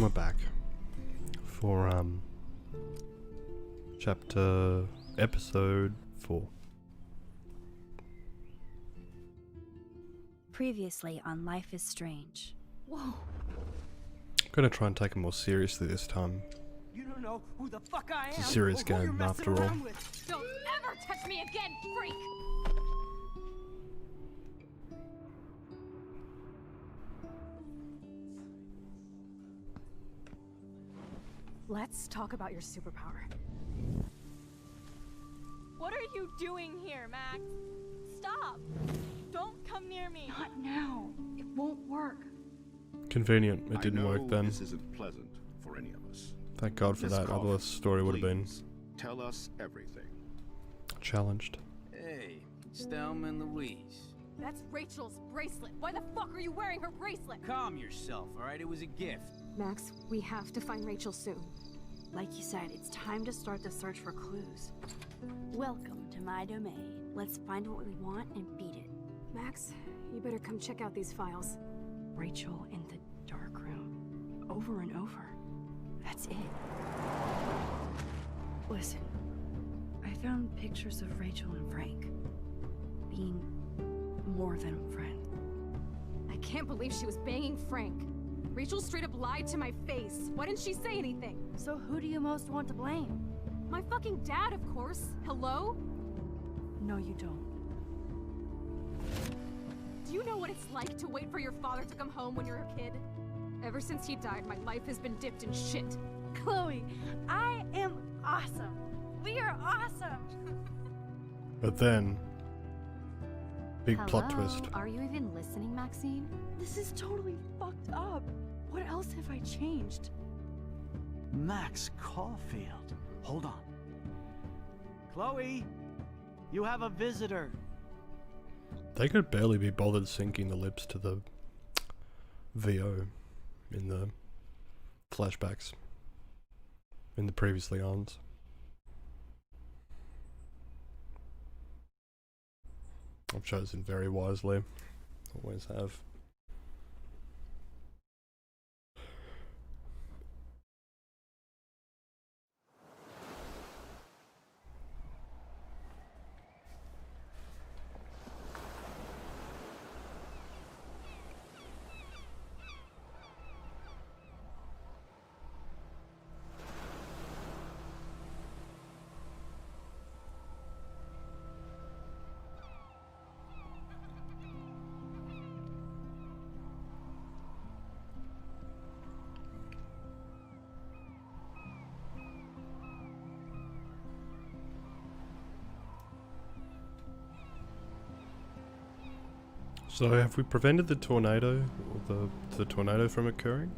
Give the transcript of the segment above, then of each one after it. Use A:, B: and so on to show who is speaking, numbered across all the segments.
A: we're back for episode 4.
B: Previously on Life is Strange.
C: Whoa.
A: I'm gonna try and take it more seriously this time.
C: You don't know who the fuck I am.
A: It's a serious
C: or who you're
A: game
C: messing
A: after all.
C: around with.
D: Don't ever touch me again, freak!
E: Let's talk about your superpower.
D: What are you doing here, Max? Stop! Don't come near me!
E: Not now. It won't work.
A: Convenient, it didn't work then.
F: This isn't pleasant for any of us.
A: Thank God for
F: Miss
A: that,
F: Coughlin,
A: otherwise the story would have been
F: please, tell us everything.
A: challenged.
G: Hey, it's Thelma and Louise.
D: That's Rachel's bracelet! Why the fuck are you wearing her bracelet?
G: Calm yourself, alright? It was a gift.
E: Max, we have to find Rachel soon.
B: Like you said, it's time to start the search for clues. Welcome to my domain. Let's find what we want and beat it.
E: Max, you better come check out these files.
B: Rachel in the dark room. Over and over. That's it. Listen, I found pictures of Rachel and Frank being more than a friend.
E: I can't believe she was banging Frank. Rachel straight up lied to my face. Why didn't she say anything?
B: So who do you most want to blame?
E: My fucking dad, of course. Hello?
B: No, you don't.
E: Do you know what it's like to wait for your father to come home when you're a kid? Ever since he died, my life has been dipped in shit.
D: Chloe, I am awesome! We are awesome!
A: But then, big plot
B: Hello?
A: twist.
B: Are you even listening, Maxine?
D: This is totally fucked up. What else have I changed?
H: Max Caulfield. Hold on. Chloe, you have a visitor.
A: They could barely be bothered syncing the lips to the VO in the flashbacks in the previously ons. I've chosen very wisely. Always have. So have we prevented the tornado, or the tornado from occurring?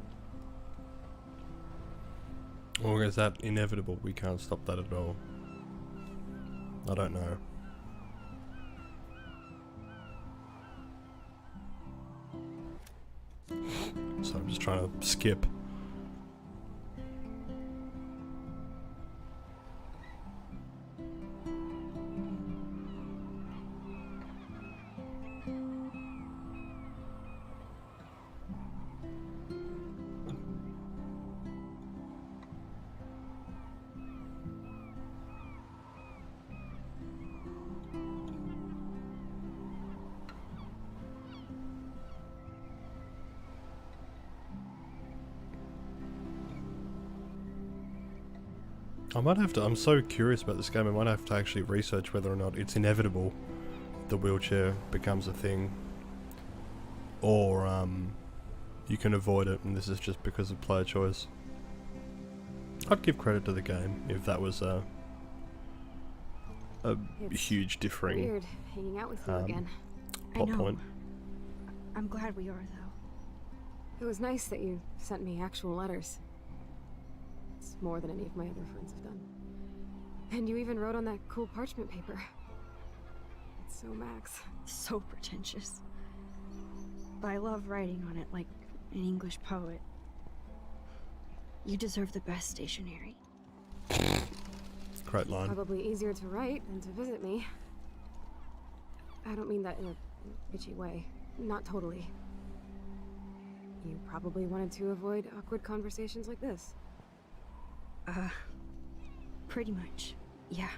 A: Or is that inevitable? We can't stop that at all. I don't know. So I'm just trying to skip. I might have to, I'm so curious about this game, I might have to actually research whether or not it's inevitable the wheelchair becomes a thing. Or, you can avoid it and this is just because of player choice. I'd give credit to the game if that was a
E: It's
A: huge differing
E: Weird hanging out with you again.
A: plot point.
B: I'm glad we are, though.
E: It was nice that you sent me actual letters. It's more than any of my other friends have done. And you even wrote on that cool parchment paper. It's so Max.
B: So pretentious. But I love writing on it like an English poet. You deserve the best stationery.
A: Great line.
E: Probably easier to write than to visit me. I don't mean that in a bitchy way. Not totally. You probably wanted to avoid awkward conversations like this.
B: Pretty much. Yeah.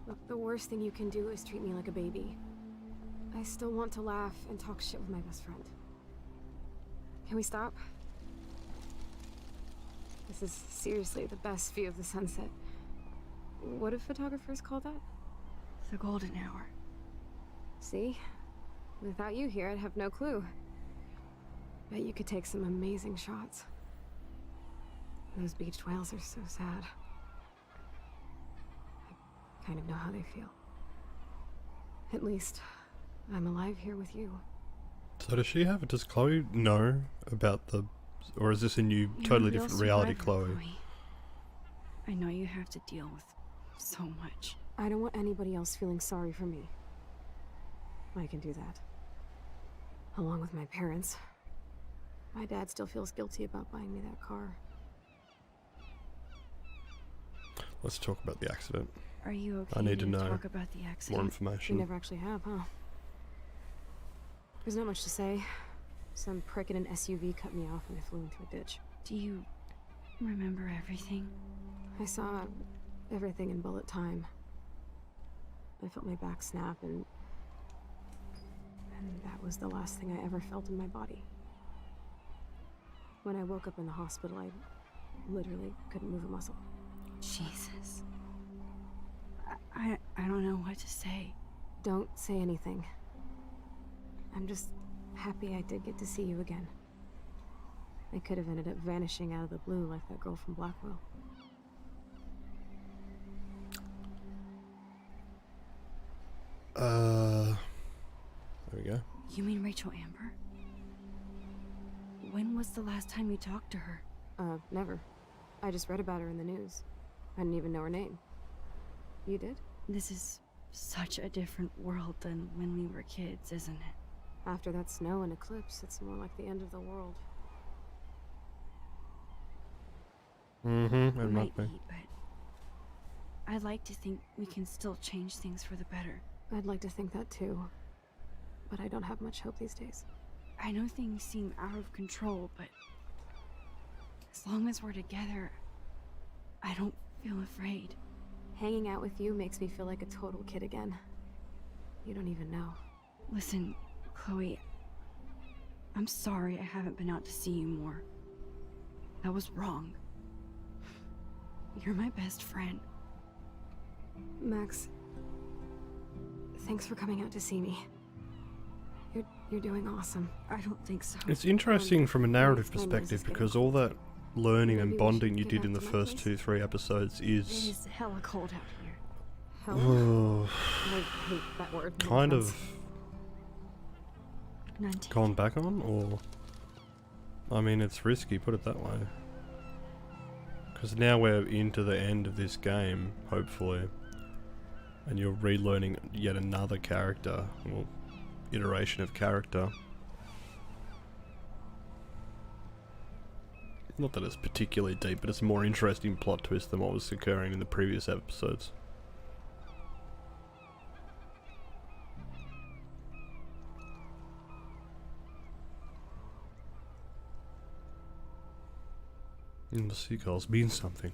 E: Look, the worst thing you can do is treat me like a baby. I still want to laugh and talk shit with my best friend. Can we stop? This is seriously the best view of the sunset. What do photographers call that?
B: The golden hour.
E: See? Without you here, I'd have no clue. Bet you could take some amazing shots. Those beached whales are so sad. I kind of know how they feel. At least, I'm alive here with you.
A: So does Chloe know about the, or is this a new,
B: You're
A: totally
B: a real
A: different reality
B: survivor,
A: Chloe?
B: I know you have to deal with so much.
E: I don't want anybody else feeling sorry for me. I can do that. Along with my parents. My dad still feels guilty about buying me that car.
A: Let's talk about the accident.
B: Are you okay
A: I need to know
B: talk about the
A: More
B: accident?
E: We
A: information.
E: never actually have, huh? There's not much to say. Some prick in an SUV cut me off and I flew into a ditch.
B: Do you remember everything?
E: I saw everything in bullet time. I felt my back snap and that was the last thing I ever felt in my body. When I woke up in the hospital, I literally couldn't move a muscle.
B: Jesus. I don't know what to say.
E: Don't say anything. I'm just happy I did get to see you again. I could have ended up vanishing out of the blue like that girl from Blackwell.
A: There we go.
B: You mean Rachel Amber? When was the last time you talked to her?
E: Never. I just read about her in the news. I didn't even know her name. You did?
B: This is such a different world than when we were kids, isn't it?
E: After that snow and eclipse, it's more like the end of the world.
A: Mm-hmm, it
B: It
A: might be.
B: but I'd like to think we can still change things for the better.
E: I'd like to think that too. But I don't have much hope these days.
B: I know things seem out of control, but as long as we're together, I don't feel afraid.
E: Hanging out with you makes me feel like a total kid again. You don't even know.
B: Listen, Chloe, I'm sorry I haven't been out to see you more. That was wrong. You're my best friend.
E: Max, thanks for coming out to see me. You're doing awesome.
B: I don't think so.
A: It's interesting from a narrative
E: my nose is
A: perspective
E: getting
A: because all that learning and
E: Maybe we
A: bonding
E: should
A: you
E: get
A: did
E: back
A: in the
E: to my
A: first
E: place.
A: 2-3 episodes
B: It
A: is
B: is hella cold out here.
E: Hell,
A: oh,
E: I hate that word. no
A: kind
E: offense.
A: of
B: None taken.
A: gone back on, or I mean, it's risky, put it that way. Because now we're into the end of this game, hopefully, and you're relearning yet another character, or iteration of character. Not that it's particularly deep, but it's a more interesting plot twist than what was occurring in the previous episodes. And the seagulls mean something.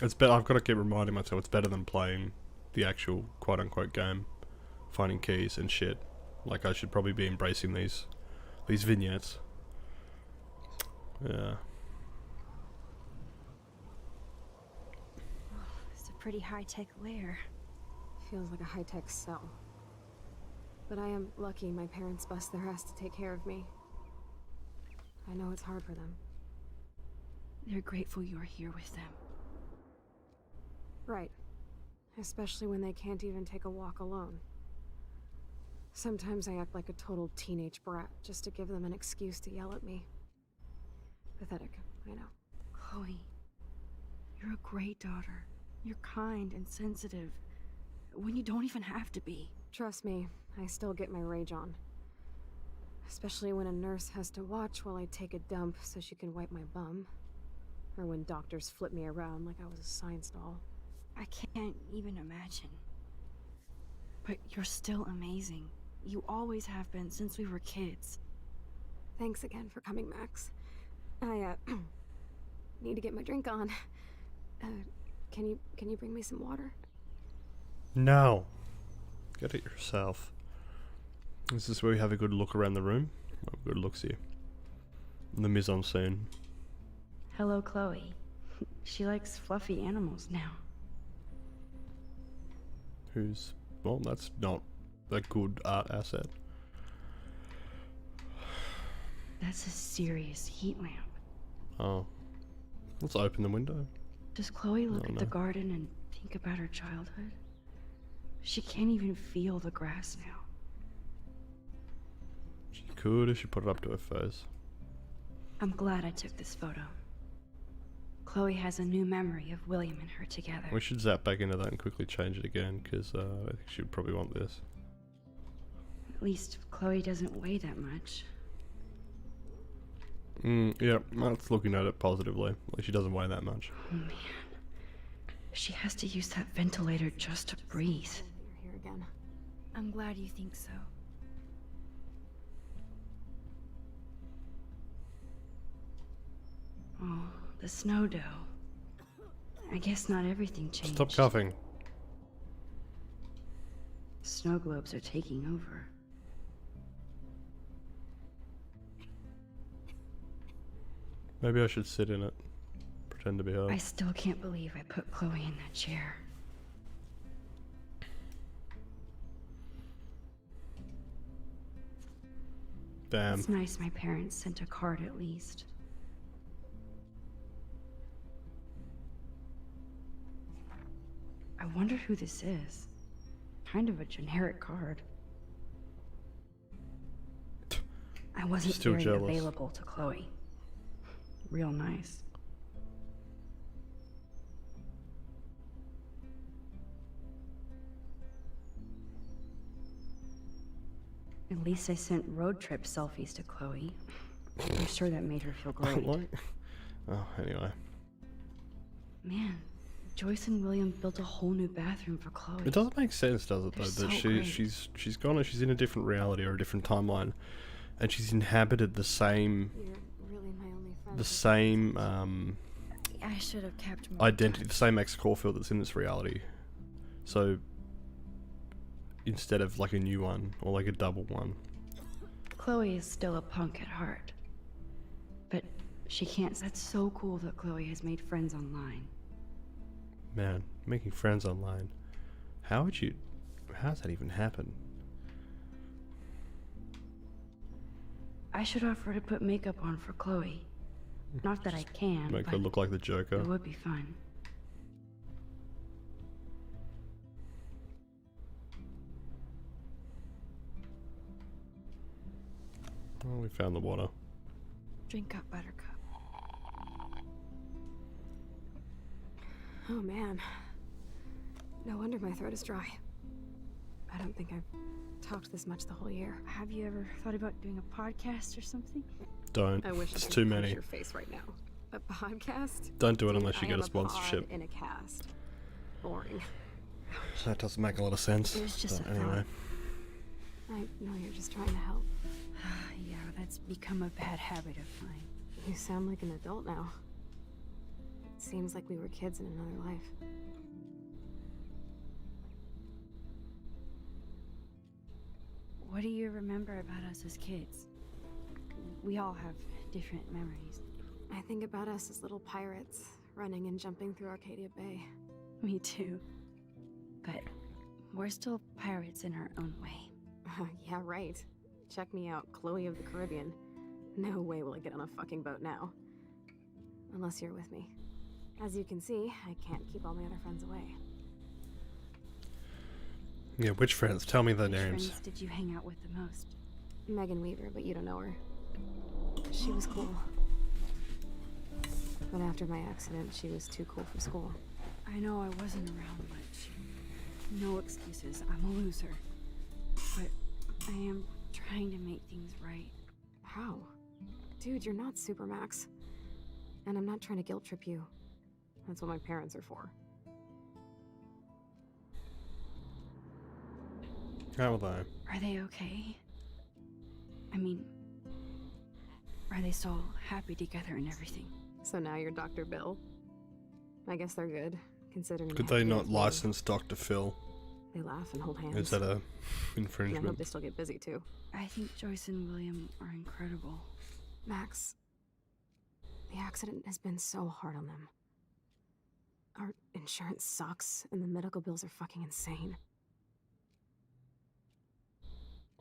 A: It's better. I've got to keep reminding myself it's better than playing the actual quote-unquote game, finding keys and shit. Like I should probably be embracing these vignettes. Yeah.
B: It's a pretty high-tech lair.
E: Feels like a high-tech cell. But I am lucky my parents bust their ass to take care of me. I know it's hard for them.
B: They're grateful you're here with them.
E: Right. Especially when they can't even take a walk alone. Sometimes I act like a total teenage brat just to give them an excuse to yell at me. Pathetic, I know.
B: Chloe, you're a great daughter. You're kind and sensitive when you don't even have to be.
E: Trust me, I still get my rage on. Especially when a nurse has to watch while I take a dump so she can wipe my bum. Or when doctors flip me around like I was a science doll.
B: I can't even imagine. But you're still amazing. You always have been since we were kids.
E: Thanks again for coming, Max. I, need to get my drink on. Can you bring me some water?
A: No. Get it yourself. This is where we have a good look around the room. Have a good look see. The mise en scene.
B: Hello, Chloe. She likes fluffy animals now.
A: Who's... Well, that's not a good art asset.
B: That's a serious heat lamp.
A: Oh. Let's open the window.
B: Does Chloe look
A: Oh,
B: at the
A: no.
B: garden and think about her childhood? She can't even feel the grass now.
A: She could if she put it up to her face.
B: I'm glad I took this photo. Chloe has a new memory of William and her together.
A: We should zap back into that and quickly change it again, because I think she would probably want this.
B: At least Chloe doesn't weigh that much.
A: Yeah, that's looking at it positively. Like she doesn't weigh that much.
B: Oh man. She has to use that ventilator just to breathe.
E: You're here again.
B: I'm glad you think so. Oh, the snow dough. I guess not everything changed.
A: Stop coughing.
B: Snow globes are taking over.
A: Maybe I should sit in it. Pretend to be her.
B: I still can't believe I put Chloe in that chair.
A: Damn.
B: It's nice my parents sent a card at least. I wonder who this is. Kind of a generic card. I wasn't
A: Still
B: very
A: jealous.
B: available to Chloe. Real nice. At least I sent road trip selfies to Chloe. I'm sure that made her feel great.
A: Like, oh, anyway.
B: Man, Joyce and William built a whole new bathroom for Chloe.
A: It doesn't make sense, does it? Though
B: They're
A: that
B: so great.
A: she's gone. She's in a different reality or a different timeline, and she's inhabited the same
E: You're really my only friend.
A: the same
B: I should have kept more
A: identity,
B: time.
A: the same Max Caulfield that's in this reality. So instead of like a new one or like a double one.
B: Chloe is still a punk at heart. But she can't. That's so cool that Chloe has made friends online.
A: Man, making friends online. How's that even happen?
B: I should offer to put makeup on for Chloe. Not that I can,
A: Make her
B: but
A: look like the Joker.
B: it would be fun.
A: Oh, we found the water.
B: Drink up, Buttercup.
E: Oh man. No wonder my throat is dry. I don't think I've talked this much the whole year.
B: Have you ever thought about doing a podcast or something?
A: Don't.
E: I wish I
A: It's
E: could
A: too
E: punch
A: many.
E: your face right now. A podcast?
A: Don't do it
E: Dude,
A: unless you
E: I
A: get
E: am
A: a sponsorship.
E: pod in a cast. Boring.
A: That doesn't make a lot of sense.
B: It was just
A: but
B: a
A: anyway.
E: I know you're just trying to help.
B: Yeah, that's become a bad habit of mine.
E: You sound like an adult now. It seems like we were kids in another life.
B: What do you remember about us as kids? We all have different memories.
E: I think about us as little pirates, running and jumping through Arcadia Bay.
B: Me too. But we're still pirates in our own way.
E: Yeah, right. Check me out, Chloe of the Caribbean. No way will I get on a fucking boat now. Unless you're with me. As you can see, I can't keep all my other friends away.
A: Yeah, which friends? Tell me their
B: Which
A: names.
B: friends did you hang out with the most?
E: Megan Weaver, but you don't know her. She was cool. But after my accident, she was too cool for school.
B: I know I wasn't around much. No excuses, I'm a loser. But I am trying to make things right.
E: How? Dude, you're not Supermax. And I'm not trying to guilt trip you. That's what my parents are for.
A: How are they?
B: Are they okay? I mean, are they still happy together and everything?
E: So now you're Dr. Bill? I guess they're good, considering.
A: Could
E: had to
A: they
E: do
A: not
E: with me.
A: license Dr. Phil?
E: They laugh and hold hands.
A: Is that a
E: And I
A: infringement?
E: hope they still get busy too.
B: I think Joyce and William are incredible.
E: Max, the accident has been so hard on them. Our insurance sucks, and the medical bills are fucking insane.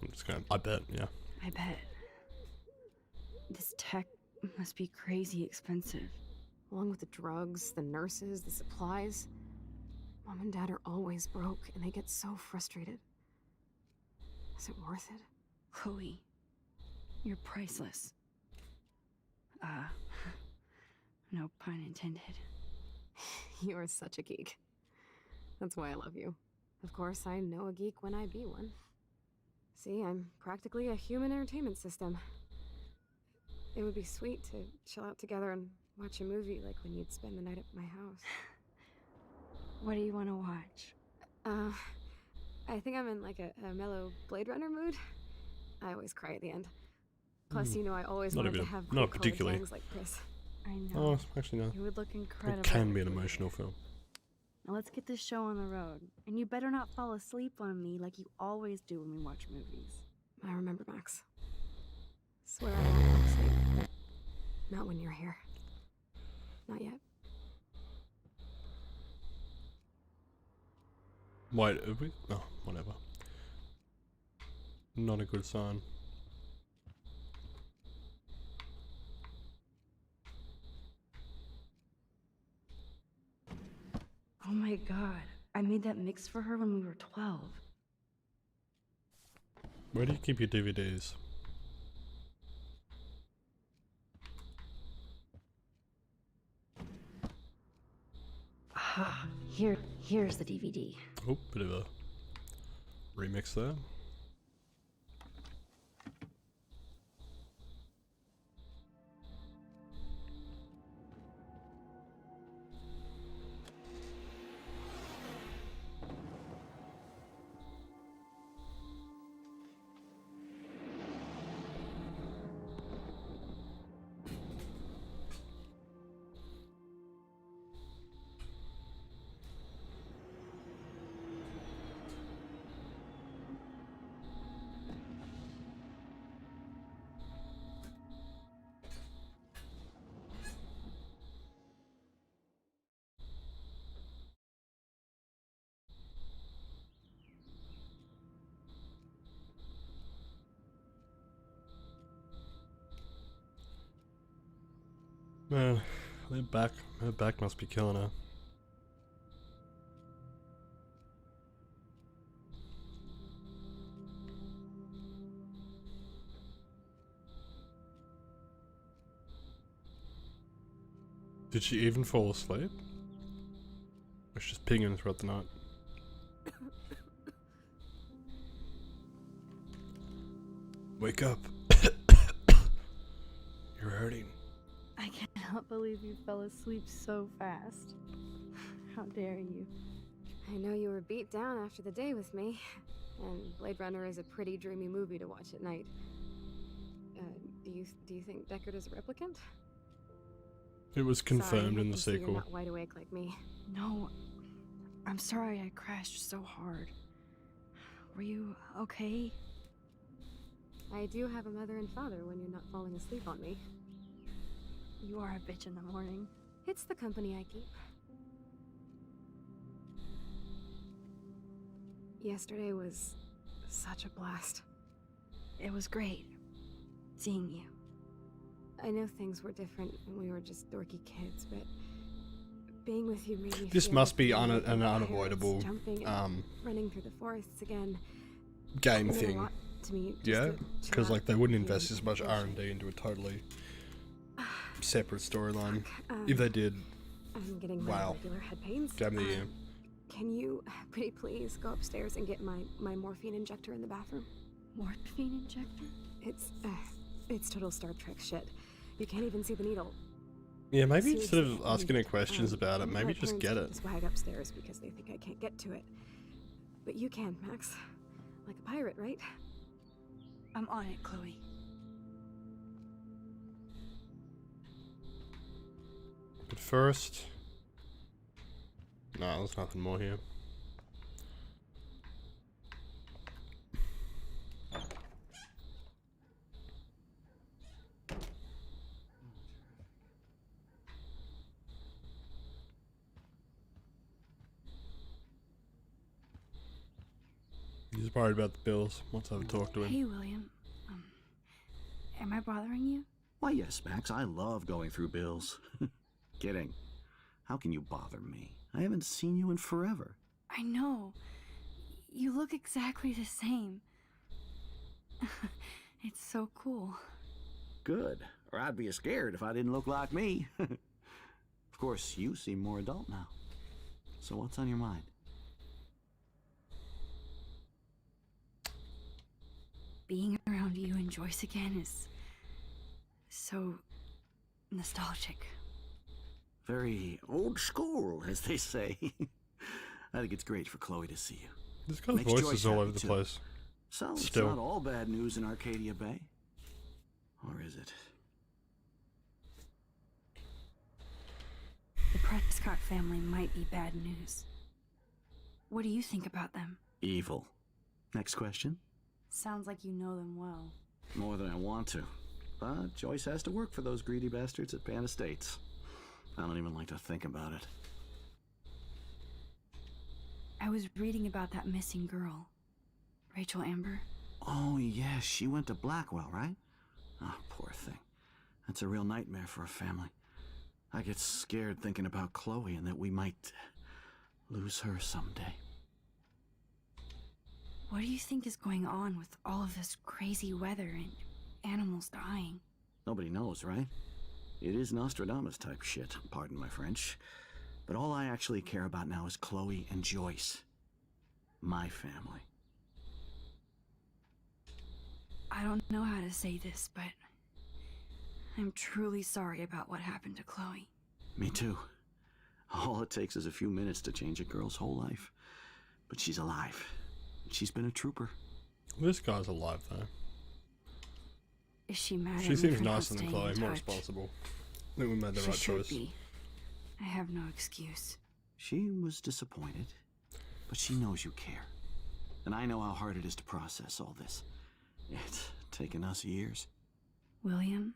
A: I'm just gonna. I bet. Yeah.
B: I bet. This tech must be crazy expensive.
E: Along with the drugs, the nurses, the supplies. Mom and Dad are always broke, and they get so frustrated. Is it worth it?
B: Chloe, you're priceless. No pun intended.
E: You are such a geek. That's why I love you. Of course, I know a geek when I be one. See, I'm practically a human entertainment system. It would be sweet to chill out together and watch a movie like when you'd spend the night at my house.
B: What do you want to watch?
E: I think I'm in like a mellow Blade Runner mood. I always cry at the end. Plus, you know, I always
A: Not
E: wanted to
A: even-
E: have
A: not
E: cool-colored
A: particularly.
E: gangs like Chris.
B: I know.
A: Oh, actually no.
B: You would look incredible.
A: It can be an
B: if you
A: emotional
B: did.
A: film.
B: Now let's get this show on the road. And you better not fall asleep on me like you always do when we watch movies.
E: I remember, Max. Swear I won't fall asleep. Not when you're here. Not yet.
A: Wait, are we? Oh, whatever. Not a good sign.
B: Oh my god. I made that mix for her when we were 12.
A: Where do you keep your DVDs?
B: Ah, here's the DVD.
A: Oh, bit of a remix there. Man, her back must be killing her. Did she even fall asleep? Or she's just pinging throughout the night? Wake up. You're hurting.
B: I cannot believe you fell asleep so fast. How dare you?
E: I know you were beat down after the day with me, and Blade Runner is a pretty dreamy movie to watch at night. Do you think Deckard is a replicant?
A: It was confirmed
E: Sorry, I
A: in the
E: can see
A: sequel.
E: You're not wide awake like me.
B: No, I'm sorry I crashed so hard. Were you okay?
E: I do have a mother and father when you're not falling asleep on me.
B: You are a bitch in the morning.
E: It's the company I keep. Yesterday was such a blast.
B: It was great seeing you.
E: I know things were different when we were just dorky kids, but being with you made me
A: This
E: feel
A: must
E: like
A: be
E: we were
A: an
E: little pirates
A: unavoidable
E: jumping and running through the forests again.
A: game
E: It meant a
A: thing.
E: lot to me just
A: Yeah,
E: to chill
A: because
E: out
A: like they wouldn't
E: and
A: invest as much
E: appreciate.
A: R&D into a totally separate storyline.
E: Um,
A: If they did,
E: I'm getting my
A: wow.
E: regular head pains.
A: Game of the year.
E: Can you pretty please go upstairs and get my morphine injector in the bathroom?
B: Morphine injector?
E: It's total Star Trek shit. You can't even see the needle.
A: Yeah, maybe instead of
E: Seriously,
A: asking her questions about it,
E: my
A: maybe just
E: parents
A: get
E: can't
A: it.
E: swag upstairs because they think I can't get to it. But you can, Max. Like a pirate, right?
B: I'm on it, Chloe.
A: But first... No, there's nothing more here. He's worried about the bills. Let's have a talk to him.
B: Hey, William. Am I bothering you?
H: Why, yes, Max. I love going through bills. Kidding. How can you bother me? I haven't seen you in forever.
B: I know. You look exactly the same. It's so cool.
H: Good. Or I'd be scared if I didn't look like me. Of course, you seem more adult now. So what's on your mind?
B: Being around you and Joyce again is so nostalgic.
H: Very old school, as they say. I think it's great for Chloe to see you.
A: This guy's
H: Makes
A: voice
H: Joyce
A: is all
H: happy,
A: over the
H: too.
A: place.
H: So
A: Still.
H: it's not all bad news in Arcadia Bay. Or is it?
B: The Prescott family might be bad news. What do you think about them?
H: Evil. Next question?
B: Sounds like you know them well.
H: More than I want to. But Joyce has to work for those greedy bastards at Pan Estates. I don't even like to think about it.
B: I was reading about that missing girl. Rachel Amber.
H: Oh, yes, she went to Blackwell, right? Oh, poor thing. That's a real nightmare for a family. I get scared thinking about Chloe and that we might lose her someday.
B: What do you think is going on with all of this crazy weather and animals dying?
H: Nobody knows, right? It is Nostradamus type shit, pardon my French. But all I actually care about now is Chloe and Joyce. My family.
B: I don't know how to say this, but I'm truly sorry about what happened to Chloe.
H: Me too. All it takes is a few minutes to change a girl's whole life. But she's alive. She's been a trooper.
A: This guy's alive, though.
B: Is she mad at
A: She
B: me
A: seems
B: for not
A: nicer than
B: staying
A: Chloe,
B: in
A: more
B: touch?
A: responsible. I think we made the
B: She
A: right
B: should
A: choice.
B: be. I have no excuse.
H: She was disappointed, but she knows you care. And I know how hard it is to process all this. It's taken us years.
B: William,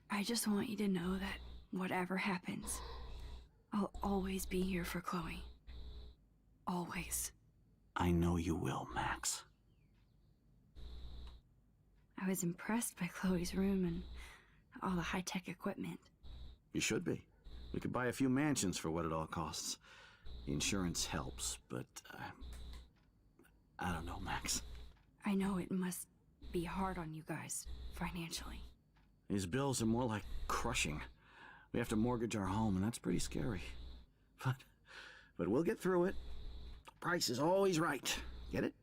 B: I just want you to know that whatever happens, I'll always be here for Chloe. Always.
H: I know you will, Max.
B: I was impressed by Chloe's room and all the high-tech equipment.
H: You should be. We could buy a few mansions for what it all costs. The insurance helps, but I don't know, Max.
B: I know it must be hard on you guys, financially.
H: These bills are more like crushing. We have to mortgage our home, and that's pretty scary. But we'll get through it. Price is always right. Get it?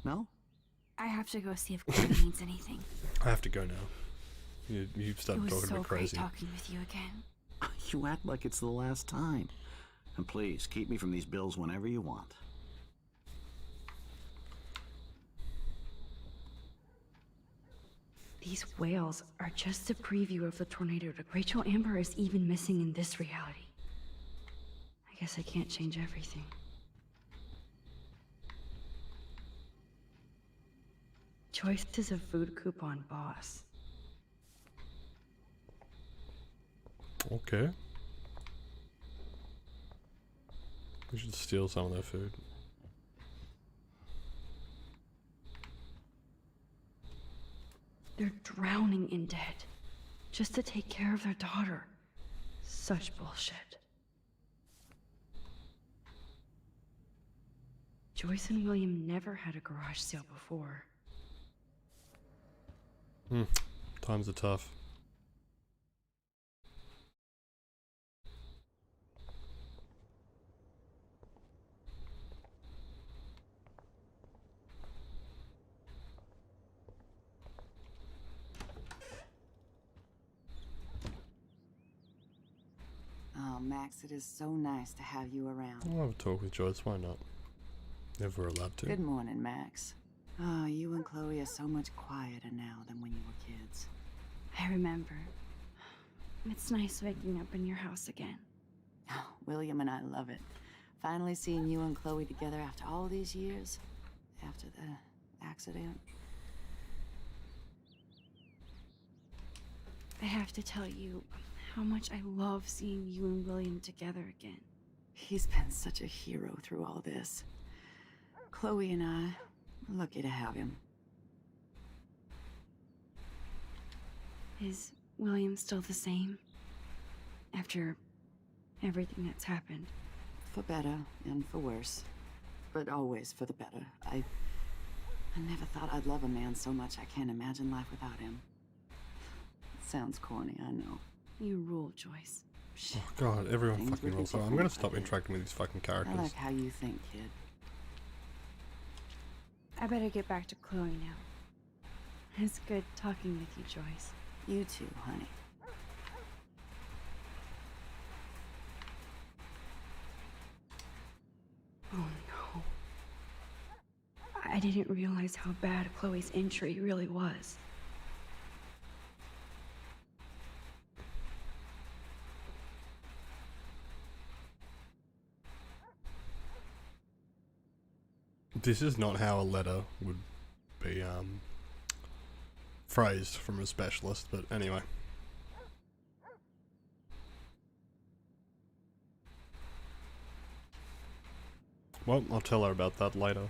H: No?
B: I have to go see if Chloe needs anything.
A: I have to go now. You've
B: It
A: started
B: was
A: talking a
B: so
A: bit
B: great
A: crazy.
B: talking with you again.
H: You act like it's the last time. And please, keep me from these bills whenever you want.
B: These whales are just a preview of the tornado. Rachel Amber is even missing in this reality. I guess I can't change everything. Joyce is a food coupon boss.
A: Okay. We should steal some of their food.
B: They're drowning in debt just to take care of their daughter. Such bullshit. Joyce and William never had a garage sale before.
A: Times are tough.
I: Oh, Max, it is so nice to have you around.
A: I'll have a talk with Joyce, why not? Never allowed to.
I: Good morning, Max. Oh, you and Chloe are so much quieter now than when you were kids.
B: I remember. It's nice waking up in your house again.
I: Oh, William and I love it. Finally seeing you and Chloe together after all these years. After the accident.
B: I have to tell you how much I love seeing you and William together again.
I: He's been such a hero through all this. Chloe and I are lucky to have him.
B: Is William still the same? After everything that's happened?
I: For better and for worse. But always for the better. I never thought I'd love a man so much I can't imagine life without him. Sounds corny, I know.
B: You rule, Joyce.
A: Oh god, everyone
I: Things
A: fucking
I: would be
A: rules. I'm
I: different
A: gonna
I: if I
A: stop
I: did.
A: interacting with these fucking
I: I
A: characters.
I: like how you think, kid.
B: I better get back to Chloe now. It's good talking with you, Joyce.
I: You too, honey.
B: Oh no. I didn't realize how bad Chloe's injury really was.
A: This is not how a letter would be phrased from a specialist, but anyway. Well, I'll tell her about that later.